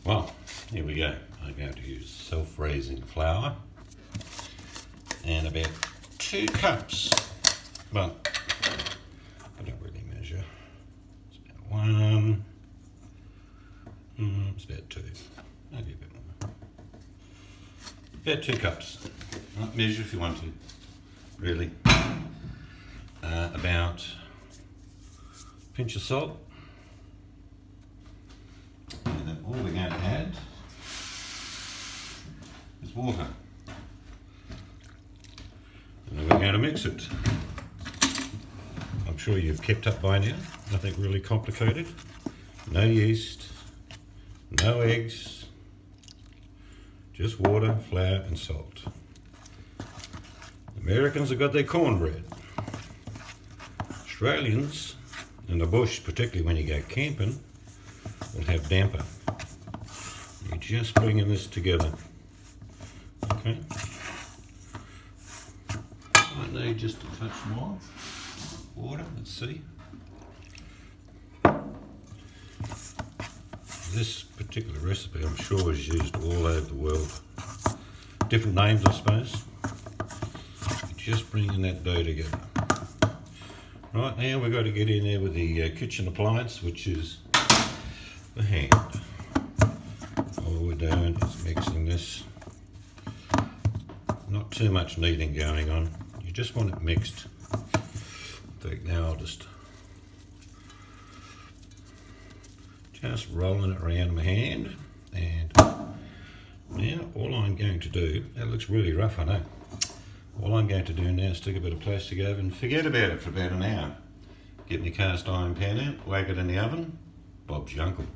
Well, here we go. I'm going to use self-raising flour and about 2 cups. Well, I don't really measure. It's about 1. It's about 2. Maybe a bit more. About 2 cups. Right, measure if you want to. Really. About a pinch of salt. And then all we're going to add is water. And then we're going to mix it. I'm sure you've kept up by now. Nothing really complicated. No yeast, no eggs, just water, flour and salt. Americans have got their cornbread. Australians, in the bush, particularly when you go camping, will have damper. You're just bringing this together. Okay. I need just a touch more water. Let's see. This particular recipe, I'm sure, is used all over the world. Different names, I suppose. Just bringing that dough together. Right, now we've got to get in there with the kitchen appliance, which is the hand. All we're doing is mixing this. Not too much kneading going on. You just want it mixed. In fact, now I'll just rolling it around my hand. And now all I'm going to do, that looks really rough, I know. All I'm going to do now is stick a bit of plastic over and forget about it for about an hour. Get my cast iron pan out, whack it in the oven, Bob's your uncle.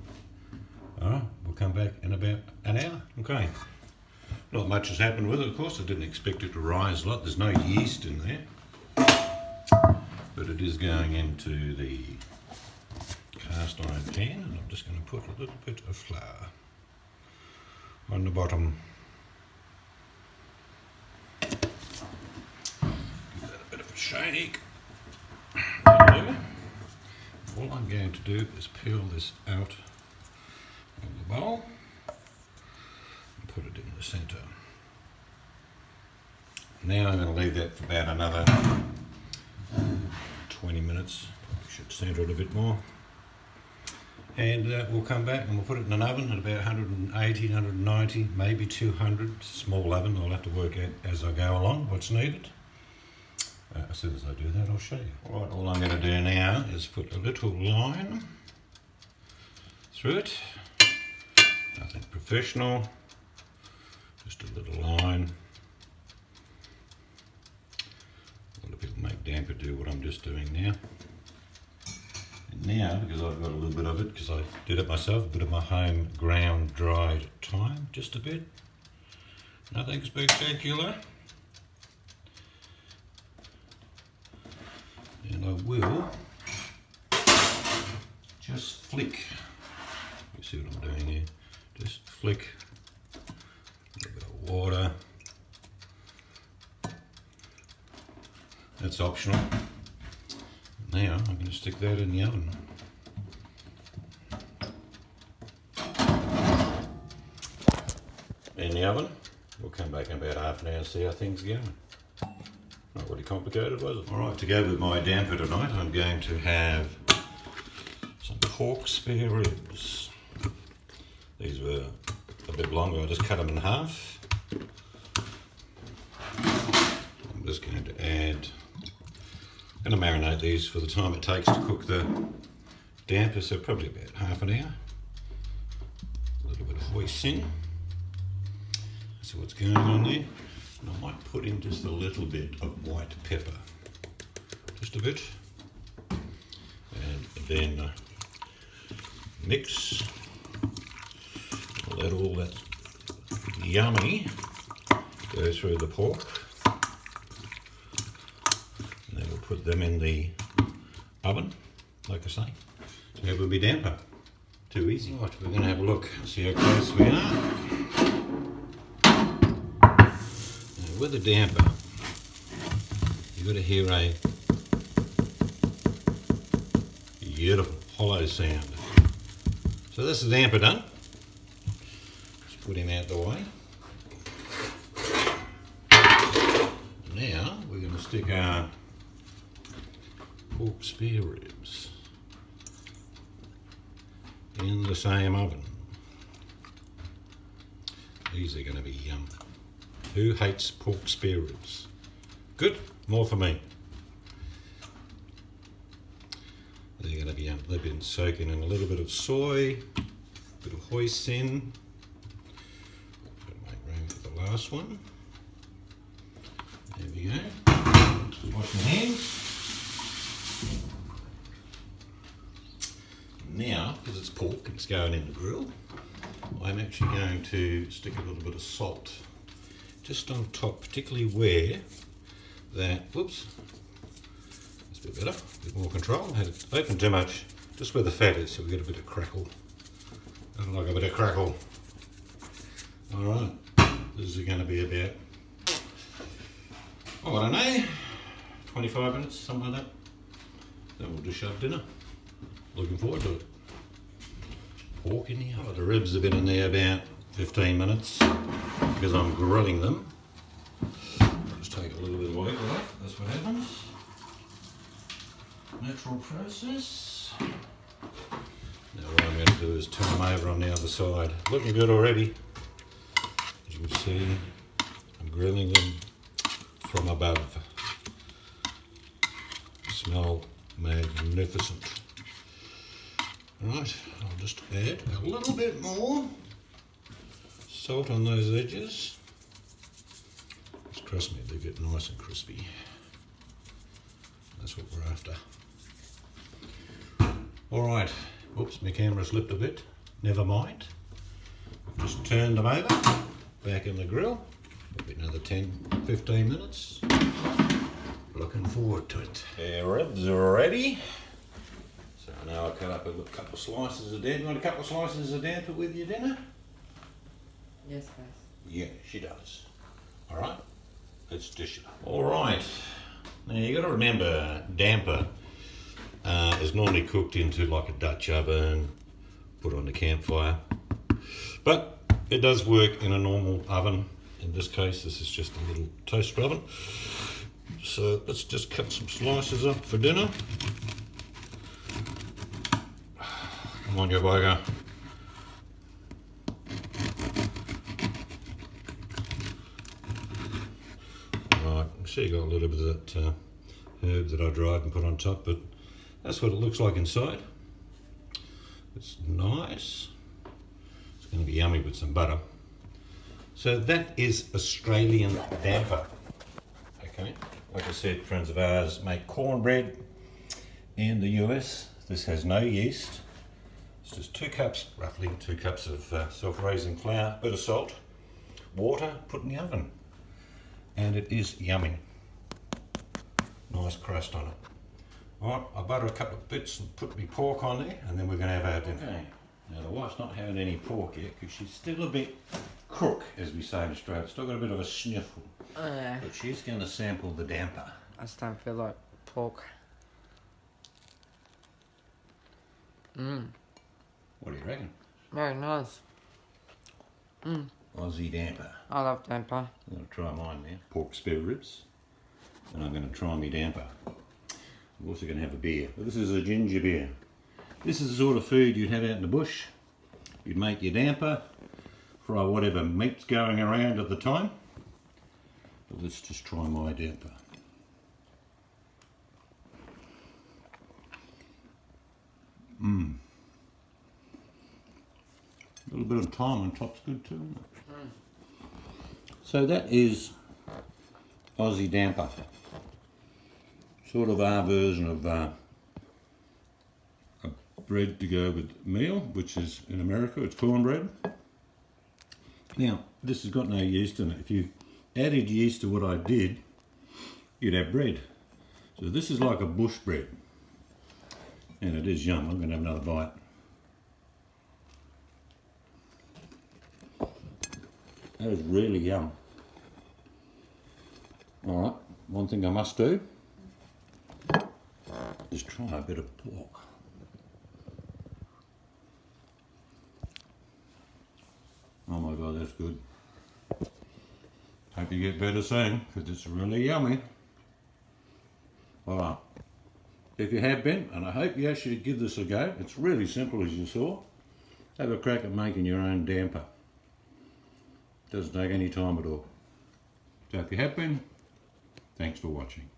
Alright, we'll come back in about an hour. Okay. Not much has happened with it, of course. I didn't expect it to rise a lot. There's no yeast in there. But it is going into the cast iron pan, and I'm just going to put a little bit of flour on the bottom. Shake. All I'm going to do is peel this out of the bowl and put it in the centre. Now I'm going to leave that for about another 20 minutes. Probably should centre it a bit more. And we'll come back and we'll put it in an oven at about 180, 190, maybe 200. It's a small oven. I'll have to work out as I go along what's needed. As soon as I do that, I'll show you. Alright, all I'm going to do now is put a little line through it. Nothing professional, just a little line. A lot of people make damper do what I'm just doing now. And now, because I've got a little bit of it, because I did it myself, a bit of my home ground dried thyme, just a bit. Nothing spectacular. And I will just flick, you see what I'm doing here, just flick a little bit of water. That's optional. Now I'm going to stick that in the oven. In the oven, we'll come back in about half an hour and see how things are going. Not really complicated, was it? Alright, to go with my damper tonight, I'm going to have some pork spare ribs. These were a bit longer, I just cut them in half. I'm just going to add, I'm going to marinate these for the time it takes to cook the damper, so probably about half an hour. A little bit of hoisin. See what's going on there. And I might put in just a little bit of white pepper, just a bit, and then mix, let all that yummy go through the pork, and then we'll put them in the oven, like I say. So that will be damper. Too easy. Right, we're going to have a look, see how close we are. With a damper, you've got to hear a beautiful hollow sound. So this is the damper done. put him out the way. Now we're going to stick our pork spare ribs in the same oven. These are going to be yum. Who hates pork spare ribs? Good, more for me. They're going to be yum. They've been soaking in a little bit of soy, a bit of hoisin. Make room for the last one. There we go. Wash my hands. Now, because it's pork, it's going in the grill, I'm actually going to stick a little bit of salt just on top, particularly where that, whoops, that's a bit better, a bit more control. I had it open too much, just where the fat is, so we get a bit of crackle. I like a bit of crackle. Alright, this is going to be about, oh, I don't know, 25 minutes, something like that. Then we'll dish up dinner. Looking forward to it. Pork in the oven. The ribs have been in there about 15 minutes because I'm grilling them. I'll just take a little bit of oil off, that's what happens. Natural process. Now what I'm going to do is turn them over on the other side. Looking good already. As you can see, I'm grilling them from above. Smell magnificent. Right, I'll just add a little bit more salt on those edges. Just trust me, they get nice and crispy. That's what we're after. Alright, oops, my camera slipped a bit. Never mind. Just turned them over, back in the grill. Maybe another 10-15 minutes. Looking forward to it. Our ribs are ready. So now I'll cut up a couple of slices of damper. You want a couple of slices of damper with your dinner? Yes, please. Yeah, she does. Alright, let's dish it up. Alright, now you got to remember damper is normally cooked into like a Dutch oven, put on the campfire. But it does work in a normal oven. In this case, this is just a little toaster oven. So let's just cut some slices up for dinner. Come on, you bugger. Right, see you got a little bit of that herb that I dried and put on top, but that's what it looks like inside. It's nice. It's going to be yummy with some butter. So that is Australian damper. Okay, like I said, friends of ours make cornbread in the US. This has no yeast. It's just 2 cups, roughly 2 cups of self-raising flour, bit of salt, water, put in the oven. And it is yummy. Nice crust on it. Alright, I butter a couple of bits and put my pork on there, and then we're going to have our dinner. Okay, now the wife's not having any pork yet because she's still a bit crook, as we say in Australia. Still got a bit of a sniffle. But she's going to sample the damper. I just don't feel like pork. What do you reckon? Very nice. Aussie damper. I love damper. I'm going to try mine now. Pork spare ribs. And I'm going to try my damper. I'm also going to have a beer. But this is a ginger beer. This is the sort of food you'd have out in the bush. You'd make your damper, fry whatever meat's going around at the time. But let's just try my damper. A little bit of thyme on top's good too, isn't it? So that is Aussie damper. Sort of our version of a bread to go with meal, which is in America, it's cornbread. Now, this has got no yeast in it. If you added yeast to what I did, you'd have bread. So this is like a bush bread. And it is yum. I'm going to have another bite. That is really yum. Alright, one thing I must do is try a bit of pork. Oh my god, that's good. Hope you get better soon, because it's really yummy. Well, if you have been, and I hope you actually give this a go, it's really simple as you saw. Have a crack at making your own damper. Doesn't take any time at all. So if you have been, thanks for watching.